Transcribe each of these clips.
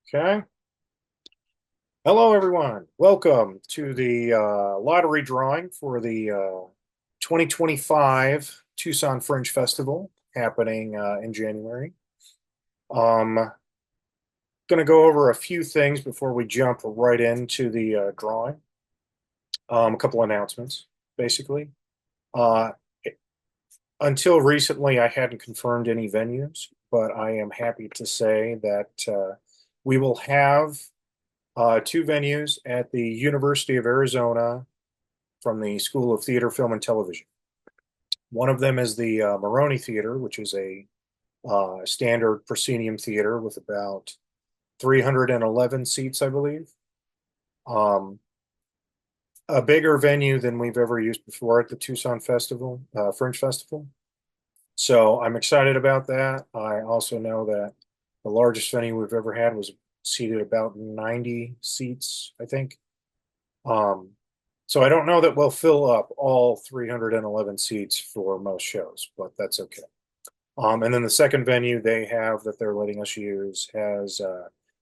Okay. Hello, everyone. Welcome to the lottery drawing for the 2025 Tucson Fringe Festival happening in January. Going to go over a few things before we jump right into the drawing. A couple announcements, basically. Uh, until recently, I hadn't confirmed any venues, but I am happy to say that we will have two venues at the University of Arizona from the School of Theater, Film, and Television. One of them is the Maroney Theater, which is a standard proscenium theater with about 311 seats, I believe. Um, a bigger venue than we've ever used before at the Tucson Festival, Fringe Festival. So I'm excited about that. I also know that the largest venue we've ever had was seated about 90 seats, I think. Um, so I don't know that we'll fill up all 311 seats for most shows, but that's okay. And then the second venue they have that they're letting us use has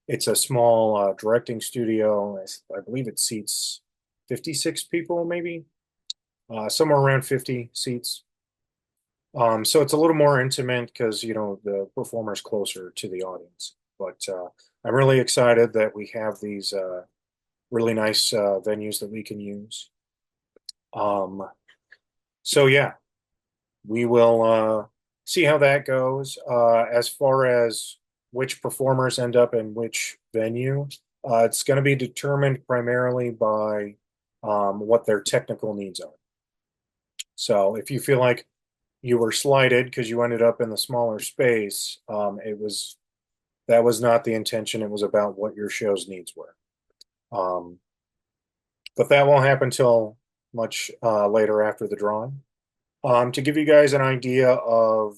it's a small directing studio. I believe it seats 56 people, maybe somewhere around 50 seats. So it's a little more intimate because the performer's closer to the audience. But I'm really excited that we have these really nice venues that we can use. Um, so yeah, we will see how that goes. As far as which performers end up in which venue, it's going to be determined primarily by what their technical needs are. So if you feel like you were slighted because you ended up in the smaller space, that was not the intention. It was about what your show's needs were. Um, but that won't happen till much later after the drawing. To give you guys an idea of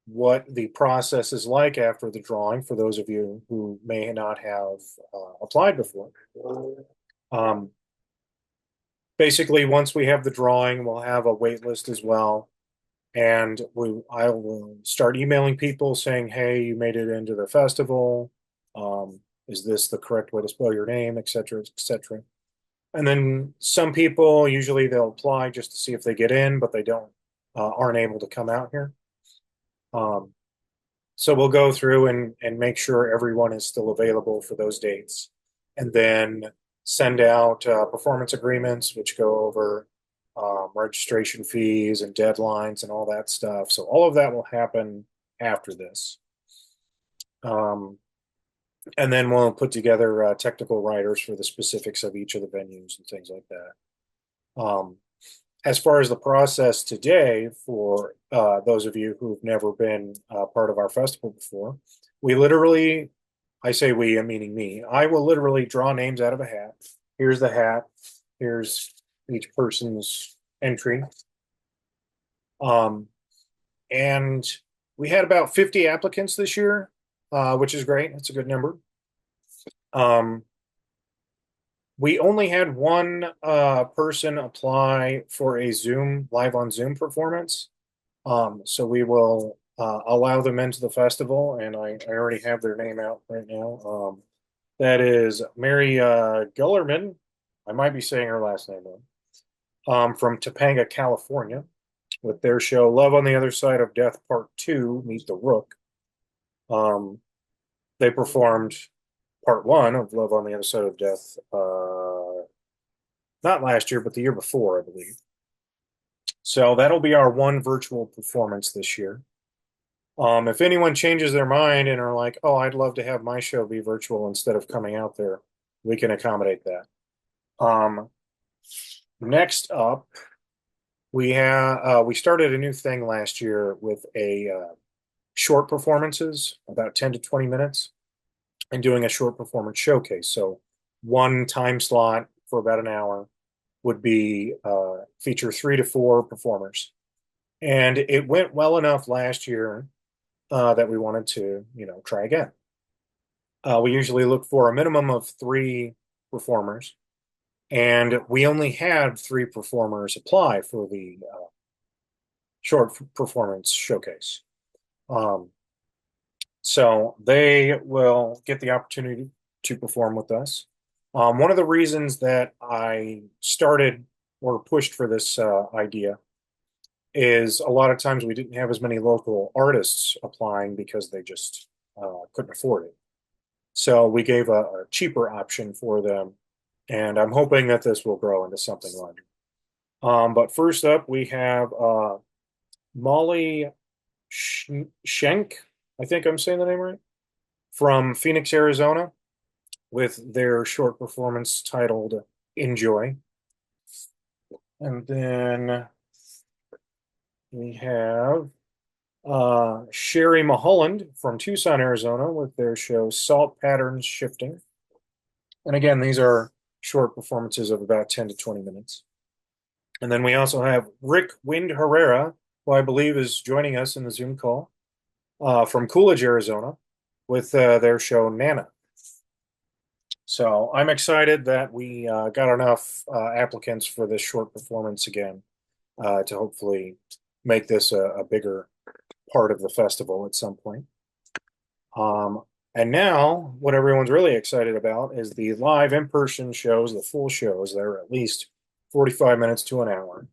what the process is like after the drawing, for those of you who may not have applied before. Um, Basically, once we have the drawing, we'll have a wait list as well. And I will start emailing people saying, hey, you made it into the festival. Is this the correct way to spell your name, et cetera, et cetera. And then some people, usually they'll apply just to see if they get in, but they don't aren't able to come out here. Um, so we'll go through and make sure everyone is still available for those dates, and then send out performance agreements, which go over registration fees and deadlines and all that stuff. So all of that will happen after this. Um, and then we'll put together technical writers for the specifics of each of the venues and things like that. As far as the process today, for those of you who've never been part of our festival before, we literally, I say we, meaning me, I will literally draw names out of a hat. Here's the hat. Here's each person's entry. Um, and we had about 50 applicants this year, which is great. It's a good number. Um, we only had one person apply for a Zoom, live on Zoom performance. So we will allow them into the festival, and I already have their name out right now. That is Mary Gullerman. I might be saying her last name wrong. From Topanga, California, with their show Love on the Other Side of Death Part 2, Meet the Rook. Um, they performed Part 1 of Love on the Other Side of Death, not last year, but the year before, I believe. So that'll be our one virtual performance this year. If anyone changes their mind and are like, oh, I'd love to have my show be virtual instead of coming out there, we can accommodate that. Next up, we started a new thing last year with a short performances, about 10 to 20 minutes, and doing a short performance showcase. So one time slot for about an hour would be feature 3 to 4 performers. And it went well enough last year that we wanted to, try again. We usually look for a minimum of 3 performers, and we only had 3 performers apply for the short performance showcase. Um, So they will get the opportunity to perform with us. One of the reasons that I started or pushed for this idea is a lot of times we didn't have as many local artists applying because they just couldn't afford it. So we gave a cheaper option for them, and I'm hoping that this will grow into something larger. But first up, we have Molly Schenk. I think I'm saying the name right, from Phoenix, Arizona, with their short performance titled Enjoy. And then we have Sherry Mulholland from Tucson, Arizona, with their show Salt Patterns Shifting. And again, these are short performances of about 10 to 20 minutes. And then we also have Rick Wind Herrera, who I believe is joining us in the Zoom call from Coolidge, Arizona, with their show Nana. So I'm excited that we got enough applicants for this short performance again to hopefully make this a bigger part of the festival at some point. And now, what everyone's really excited about is the live in-person shows, the full shows. They're at least 45 minutes to an hour.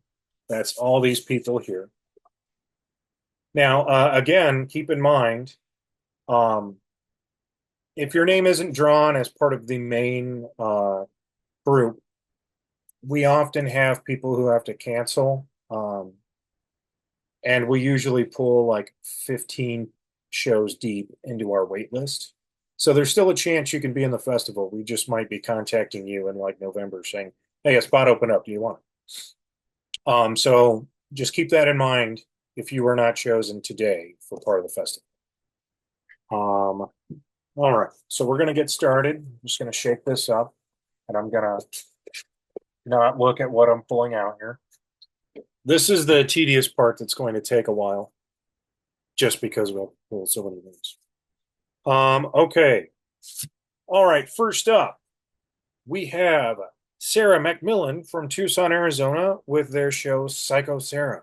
That's all these people here. Now, again, keep in mind, um, if your name isn't drawn as part of the main group, we often have people who have to cancel. And we usually pull like 15 shows deep into our wait list. So there's still a chance you can be in the festival. We just might be contacting you in like November saying, hey, a spot opened up. Do you want it? So just keep that in mind if you were not chosen today for part of the festival. Um, all right. So we're going to get started. I'm just going to shake this up and I'm going to not look at what I'm pulling out here. This is the tedious part that's going to take a while just because we'll pull so many things. Okay. All right. First up, we have Sarah McMillan from Tucson, Arizona, with their show Psycho Sarah.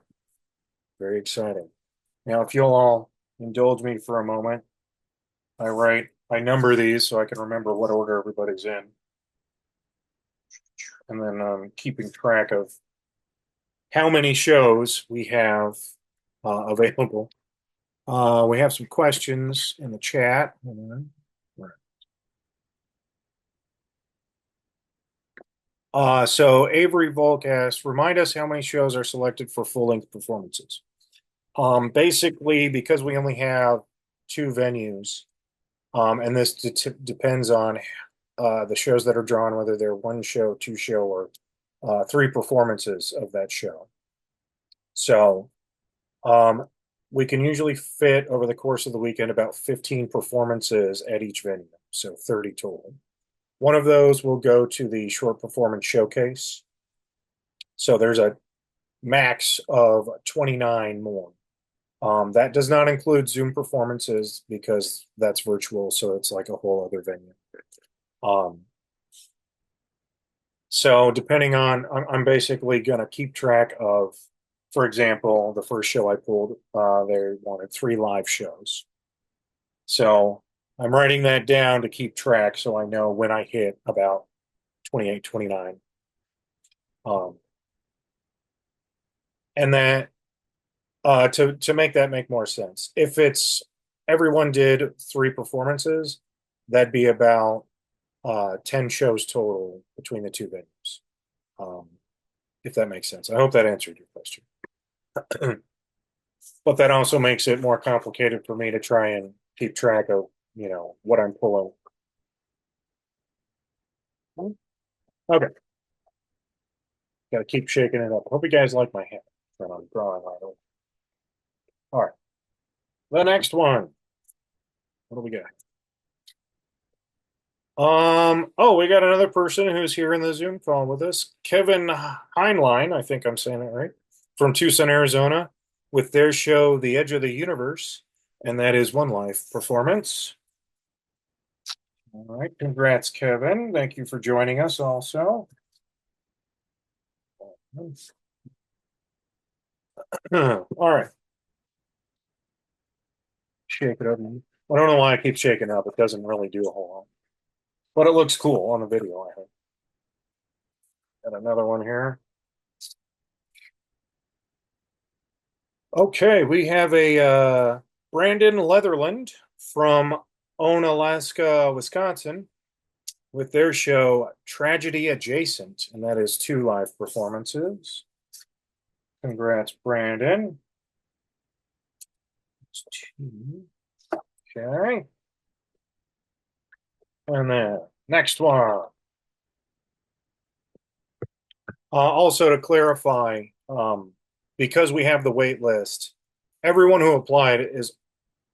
Very exciting. Now, if you'll all indulge me for a moment, I number these so I can remember what order everybody's in. And then keeping track of how many shows we have available. We have some questions in the chat. So Avery Volk asks, remind us how many shows are selected for full-length performances. Basically, because we only have two venues, and this depends on the shows that are drawn, whether they're one show, two show, or three performances of that show. So we can usually fit over the course of the weekend about 15 performances at each venue, so 30 total. One of those will go to the short performance showcase. So there's a max of 29 more. That does not include Zoom performances because that's virtual, so it's like a whole other venue. So depending on, I'm basically going to keep track of, for example, the first show I pulled, they wanted 3 live shows. So I'm writing that down to keep track so I know when I hit about 28, 29. And that to make that make more sense, if it's everyone did 3 performances, that'd be about 10 shows total between the two venues. If that makes sense. I hope that answered your question. But that also makes it more complicated for me to try and keep track of, what I'm pulling. Okay. Got to keep shaking it up. Hope you guys like my hand when I'm drawing on it. All right. The next one. What do we got? We got another person who's here in the Zoom call with us. Kevin Heinlein, I think I'm saying that right, from Tucson, Arizona, with their show The Edge of the Universe, and that is One Life performance. All right, congrats, Kevin. Thank you for joining us also. All right. Shake it up. I don't know why I keep shaking up. It doesn't really do a whole lot, but it looks cool on the video, I think. Got another one here. Okay, we have a Brandon Leatherland from Onalaska, Wisconsin, with their show Tragedy Adjacent, and that is two live performances. Congrats, Brandon. Okay. And then next one. Also to clarify, because we have the wait list, everyone who applied is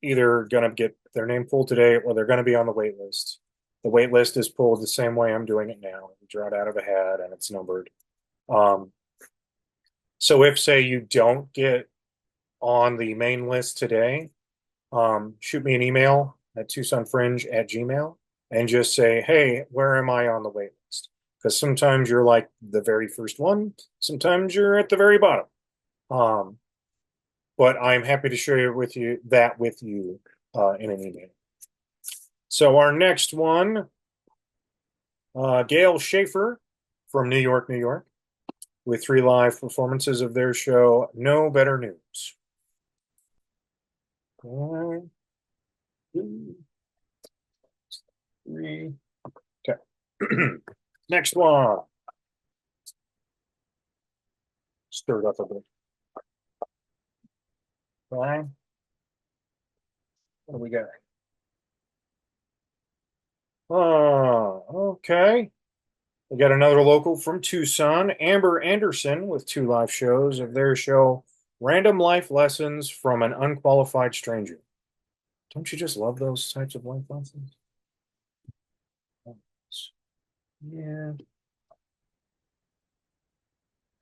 either going to get their name pulled today or they're going to be on the wait list. The wait list is pulled the same way I'm doing it now. You draw it out of a hat and it's numbered. Um, so if, say, you don't get on the main list today, shoot me an email at tucsonfringe@gmail and just say, hey, where am I on the wait list? Because sometimes you're like the very first one, sometimes you're at the very bottom. But I'm happy to share with you in an email. So our next one, Gail Schaefer from New York, New York, with 3 live performances of their show, No Better News. 1, 2, 3. Okay. Next one. Stir it up a bit. Fine. What do we got? Okay. We got another local from Tucson, Amber Anderson, with 2 live shows of their show, Random Life Lessons from an Unqualified Stranger. Don't you just love those types of life lessons? Yeah.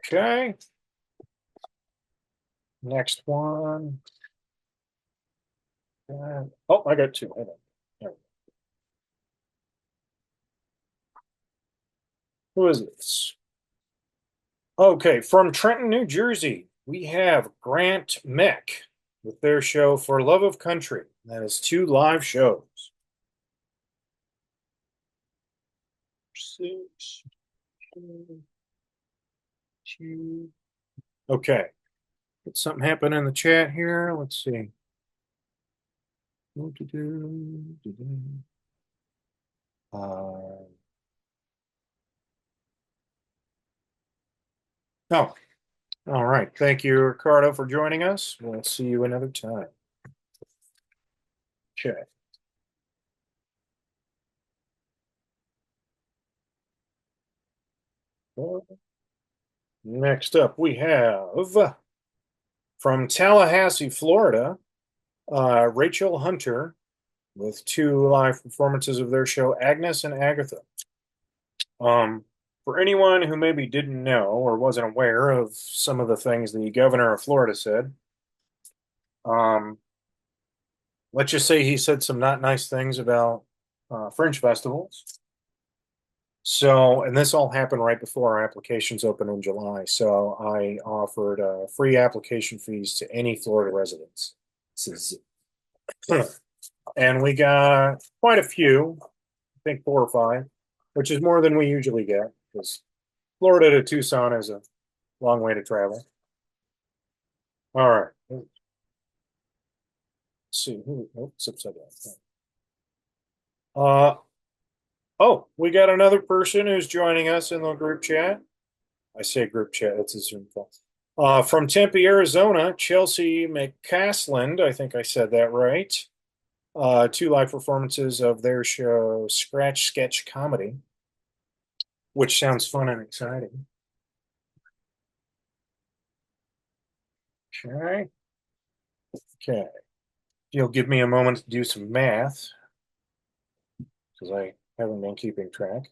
Okay. Next one. Oh, I got 2. Hold on. There. Who is this? Okay, from Trenton, New Jersey, we have Grant Meck with their show For Love of Country. That is 2 live shows. 6, 2, 2. Okay. Did something happen in the chat here? Let's see. Uh, oh, all right. Thank you, Ricardo, for joining us. We'll see you another time. Okay. Next up, we have from Tallahassee, Florida, Rachel Hunter with 2 live performances of their show, Agnes and Agatha. For anyone who maybe didn't know or wasn't aware of some of the things the governor of Florida said, um, let's just say he said some not nice things about fringe festivals. So, and this all happened right before our applications open in July. So I offered free application fees to any Florida residents. And we got quite a few, I think 4 or 5, which is more than we usually get because Florida to Tucson is a long way to travel. All right. Let's see. Oops, upside down. Oh, we got another person who's joining us in the group chat. I say group chat, it's a Zoom call. From Tempe, Arizona, Chelsea McCasland, I think I said that right. 2 live performances of their show, Scratch Sketch Comedy, which sounds fun and exciting. Okay. Okay. You'll give me a moment to do some math because I haven't been keeping track.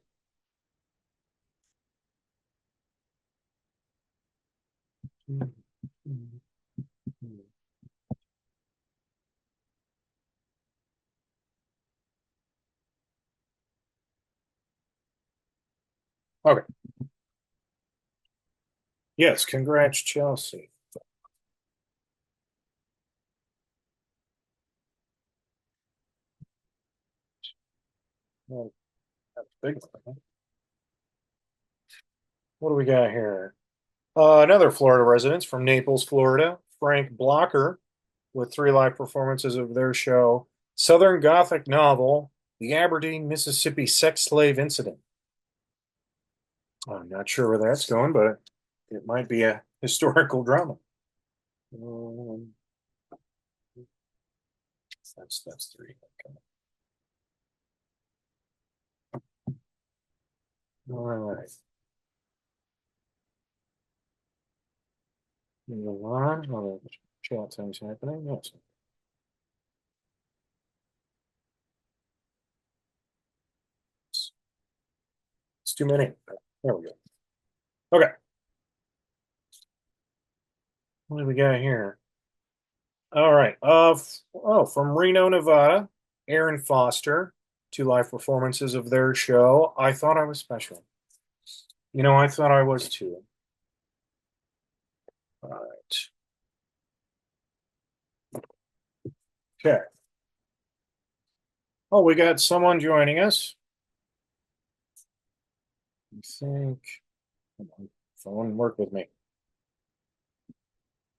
Okay. Yes, congrats, Chelsea. Well, that's a big one, huh? What do we got here? Another Florida resident from Naples, Florida, Frank Blocker, with three live performances of their show, Southern Gothic novel, The Aberdeen, Mississippi Sex Slave Incident. I'm not sure where that's going, but it might be a historical drama. Um, that's three. Okay. All right. Move on. Oh, the chat thing's happening. Yes. It's too many. There we go. Okay. What do we got here? All right. From Reno, Nevada, Aaron Foster, two live performances of their show. I thought I was special. I thought I was too. All right. Okay. Oh, we got someone joining us. I think. Come on, phone, work with me.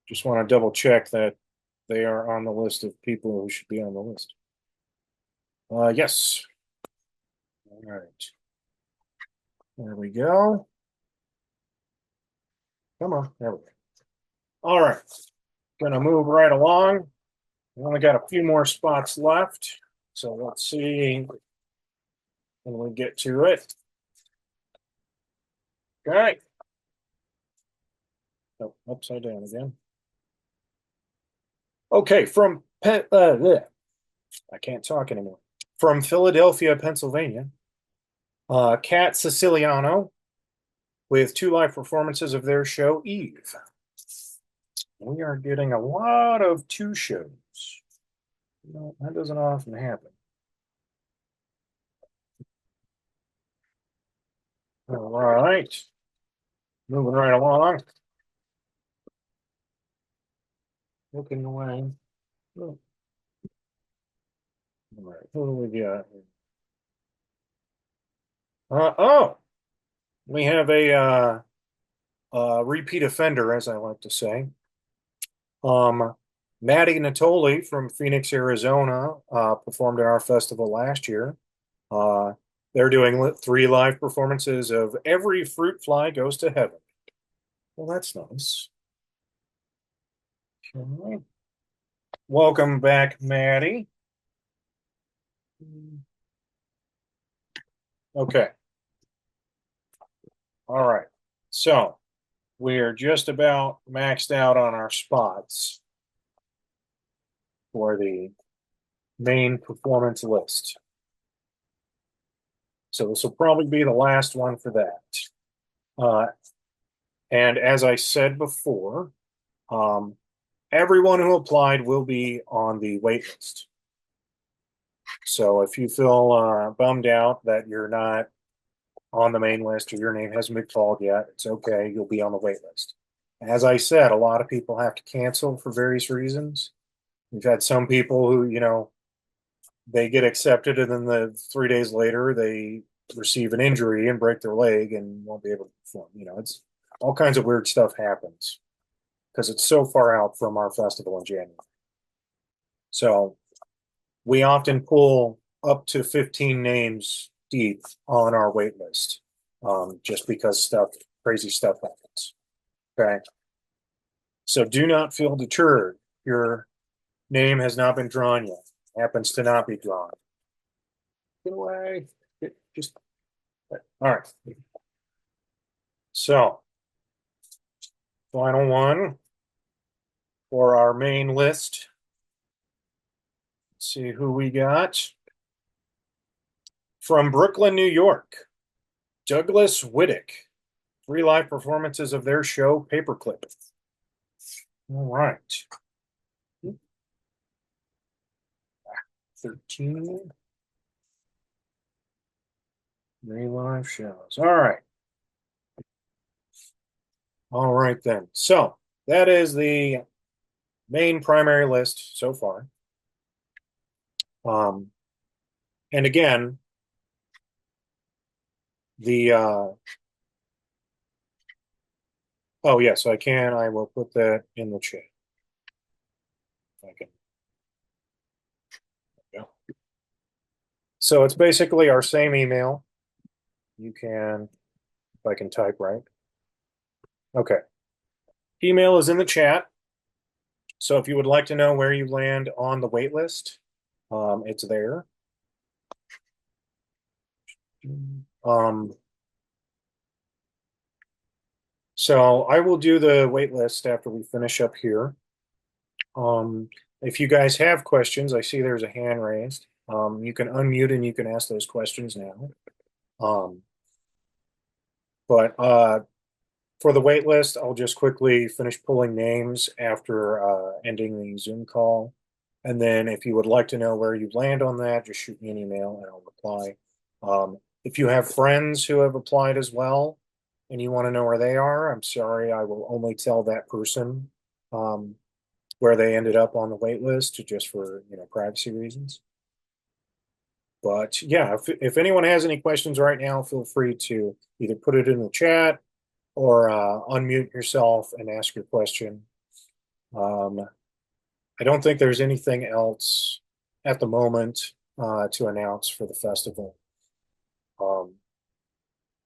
Just want to double check that they are on the list of people who should be on the list. Yes. All right. There we go. Come on. There we go. All right. Gonna move right along. We only got a few more spots left. So let's see when we get to it. Okay. Oh, upside down again. Okay, I can't talk anymore. From Philadelphia, Pennsylvania, Kat Siciliano with two live performances of their show, Eve. We are getting a lot of two shows. That doesn't often happen. All right. Moving right along. Looking away. Oh, all right. What do we got here? Oh, we have a repeat offender, as I like to say. Um, Maddie Natoli from Phoenix, Arizona, performed at our festival last year. Uh, they're doing three live performances of Every Fruit Fly Goes to Heaven. Well, that's nice. Okay. Welcome back, Maddie. Okay. All right. So we're just about maxed out on our spots for the main performance list. So this will probably be the last one for that. Uh, and as I said before, um, everyone who applied will be on the wait list. So if you feel bummed out that you're not on the main list or your name hasn't been called yet, it's okay. You'll be on the wait list. As I said, a lot of people have to cancel for various reasons. We've had some people who, they get accepted and then 3 days later they receive an injury and break their leg and won't be able to perform. It's all kinds of weird stuff happens because it's so far out from our festival in January. So we often pull up to 15 names deep on our wait list, just because crazy stuff happens. Okay. So do not feel deterred. Your name has not been drawn yet. Happens to not be drawn. Get away. Just all right. So final one for our main list. Let's see who we got. From Brooklyn, New York, Douglas Whittick. Three live performances of their show, Paperclip. All right. 13. Three live shows. All right. All right, then. So that is the main primary list so far. And again, The oh yes, I can. I will put that in the chat. I can. Yeah. So it's basically our same email. You can, if I can type right. Okay. Email is in the chat. So if you would like to know where you land on the wait list, it's there. Um, so I will do the wait list after we finish up here. Um, if you guys have questions, I see there's a hand raised. You can unmute and you can ask those questions now. Um, but for the wait list, I'll just quickly finish pulling names after ending the Zoom call. And then if you would like to know where you land on that, just shoot me an email and I'll reply. If you have friends who have applied as well and you want to know where they are, I'm sorry, I will only tell that person um, where they ended up on the wait list just for privacy reasons. But yeah, if anyone has any questions right now, feel free to either put it in the chat or unmute yourself and ask your question. Um, I don't think there's anything else at the moment to announce for the festival. Um,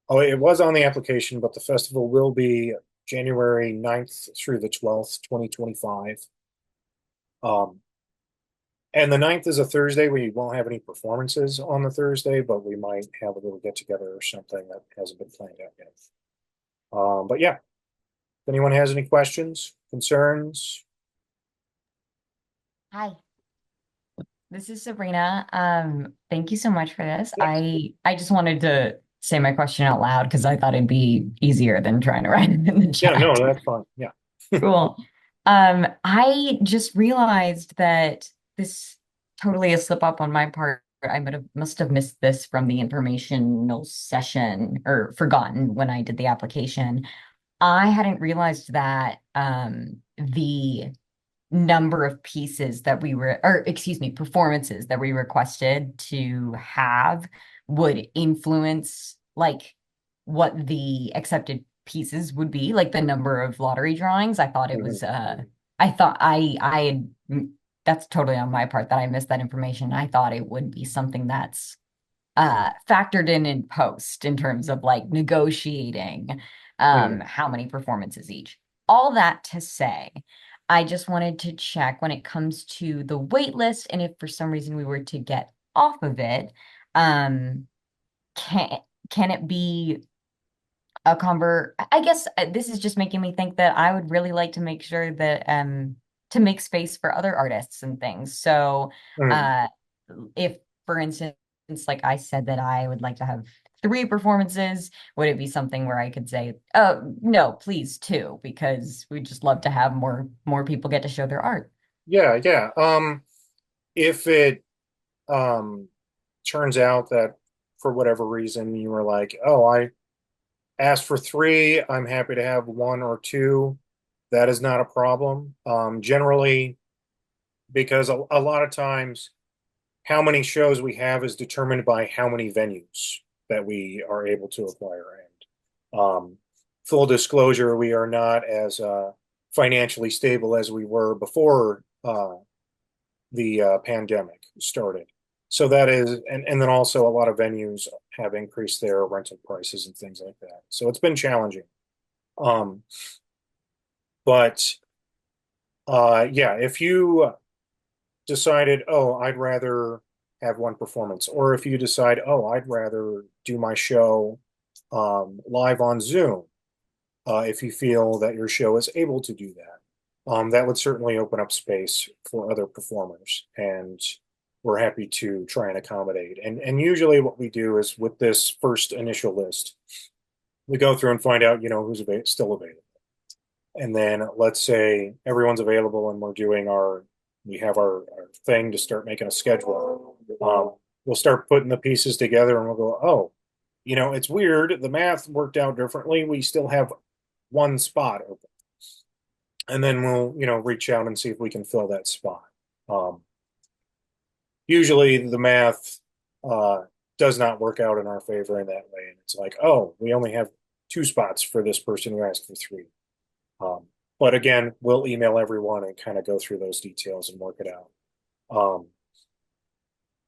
oh, it was on the application, but the festival will be January 9th through the 12th, 2025. Um, and the 9th is a Thursday. We won't have any performances on the Thursday, but we might have a little get together or something that hasn't been planned out yet. But yeah, if anyone has any questions, concerns, Hi, this is Sabrina. Thank you so much for this. yeah, I just wanted to say my question out loud because I thought it'd be easier than trying to write it in the yeah, no, chat. that's fine. Yeah. Cool. I just realized that this totally a slip up on my part. I must have missed this from the informational session or forgotten when I did the application. I hadn't realized that the number of pieces that we were, or excuse me, performances that we requested to have would influence like what the accepted pieces would be, like the number of lottery drawings. I thought it Mhm. was I thought I had that's totally on my part that I missed that information. I thought it would be something that's factored in post in terms of like negotiating Mhm. how many performances each. All that to say, I just wanted to check when it comes to the wait list, and if for some reason we were to get off of it, um, can can it be I guess this is just making me think that I would really like to make sure that to make space for other artists and things. So Mhm. uh if for instance like I said that I would like to have three performances, would it be something where I could say, "Oh, no, please two," because we just love to have more people get to show their art. Yeah, yeah. If it um turns out that for whatever reason you were like, oh, I asked for three, I'm happy to have one or two, that is not a problem. Generally, because a lot of times how many shows we have is determined by how many venues that we are able to acquire. And full disclosure, we are not as financially stable as we were before the pandemic started. So that is, and then also a lot of venues have increased their rental prices and things like that. So it's been challenging. Um, but yeah, if you decided, oh, I'd rather have one performance, or if you decide, oh, I'd rather do my show live on Zoom, if you feel that your show is able to do that, that would certainly open up space for other performers, and we're happy to try and accommodate. And usually, what we do is with this first initial list, we go through and find out, who's still available. And then let's say everyone's available and we have our thing to start making a schedule. We'll start putting the pieces together and we'll go, oh, it's weird. The math worked out differently. We still have one spot open. And then we'll, reach out and see if we can fill that spot. Um, Usually the math, uh, does not work out in our favor in that way. And it's like, oh, we only have two spots for this person who asked for three. Um, but again, we'll email everyone and kind of go through those details and work it out. Um,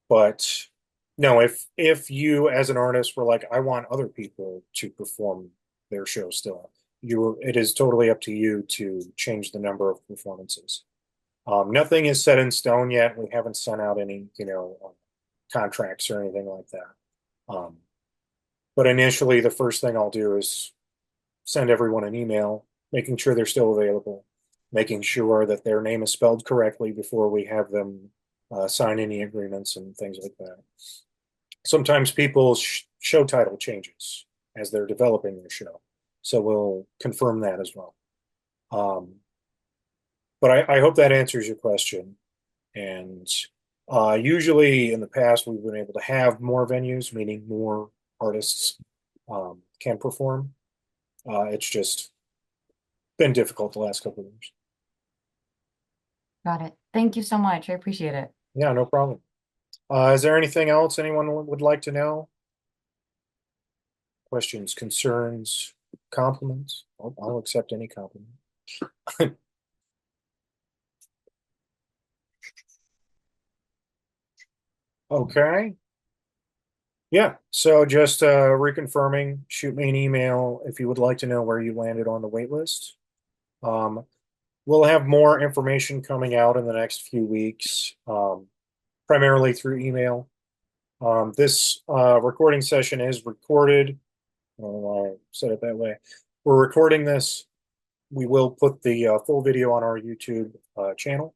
but no, if you as an artist were like, I want other people to perform their show still, it is totally up to you to change the number of performances. Nothing is set in stone yet. We haven't sent out any, contracts or anything like that. Um, but initially, the first thing I'll do is send everyone an email, making sure they're still available, making sure that their name is spelled correctly before we have them sign any agreements and things like that. Sometimes people's show title changes as they're developing their show, so we'll confirm that as well. Um, but I hope that answers your question. And usually in the past, we've been able to have more venues, meaning more artists can perform. It's just been difficult the last couple of years. Got it. Thank you so much. I appreciate it. Yeah, no problem. Is there anything else anyone would like to know? Questions, concerns, compliments? I'll accept any compliment. Okay. Yeah. So just reconfirming, shoot me an email if you would like to know where you landed on the wait list. Um, we'll have more information coming out in the next few weeks, primarily through email. This recording session is recorded. I don't know why I said it that way. We're recording this. We will put the full video on our YouTube channel.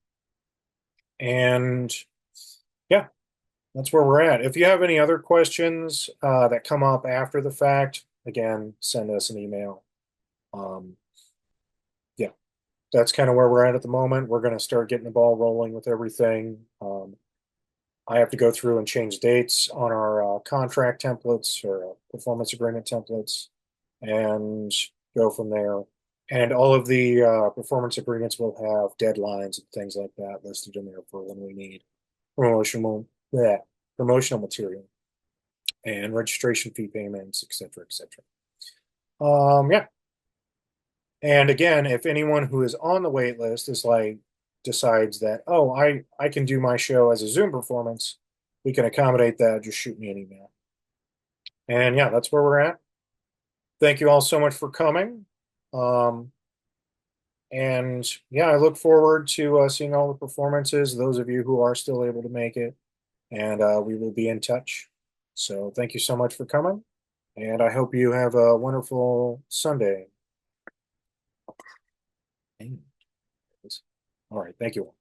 And yeah, that's where we're at. If you have any other questions that come up after the fact, again, send us an email. Um, yeah, that's kind of where we're at the moment. We're going to start getting the ball rolling with everything. I have to go through and change dates on our contract templates or performance agreement templates and go from there. And all of the performance agreements will have deadlines and things like that listed in there for when we need promotional, yeah, promotional material and registration fee payments, et cetera, et cetera. Yeah. And again, if anyone who is on the wait list is like decides that, oh, I can do my show as a Zoom performance, we can accommodate that. Just shoot me an email. And yeah, that's where we're at. Thank you all so much for coming. Um, and yeah, I look forward to seeing all the performances, those of you who are still able to make it, and we will be in touch. So thank you so much for coming, and I hope you have a wonderful Sunday. All right, thank you all.